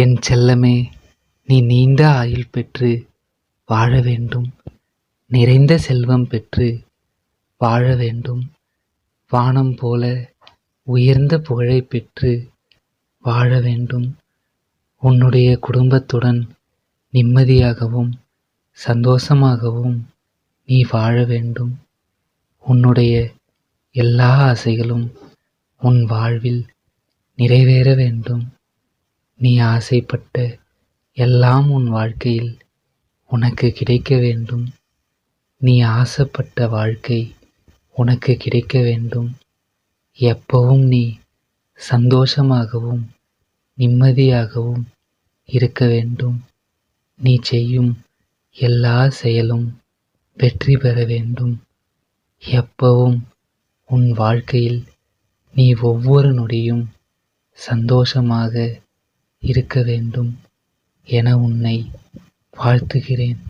என் செல்லமே, நீ நீண்ட ஆயுள் பெற்று வாழ வேண்டும். நிறைந்த செல்வம் பெற்று வாழ வேண்டும். வானம் போல உயர்ந்த புகழை பெற்று வாழ வேண்டும். உன்னுடைய குடும்பத்துடன் நிம்மதியாகவும் சந்தோஷமாகவும் நீ வாழ வேண்டும். உன்னுடைய எல்லா ஆசைகளும் உன் வாழ்வில் நிறைவேற வேண்டும். நீ ஆசைப்பட்ட எல்லாம் உன் வாழ்க்கையில் உனக்கு கிடைக்க வேண்டும். நீ ஆசைப்பட்ட வாழ்க்கை உனக்கு கிடைக்க வேண்டும். எப்பவும் நீ சந்தோஷமாகவும் நிம்மதியாகவும் இருக்க வேண்டும். நீ செய்யும் எல்லா செயலும் வெற்றி பெற வேண்டும். எப்பவும் உன் வாழ்க்கையில் நீ ஒவ்வொரு நொடியும் சந்தோஷமாக இருக்க வேண்டும் என உன்னை வாழ்த்துகிறேன்.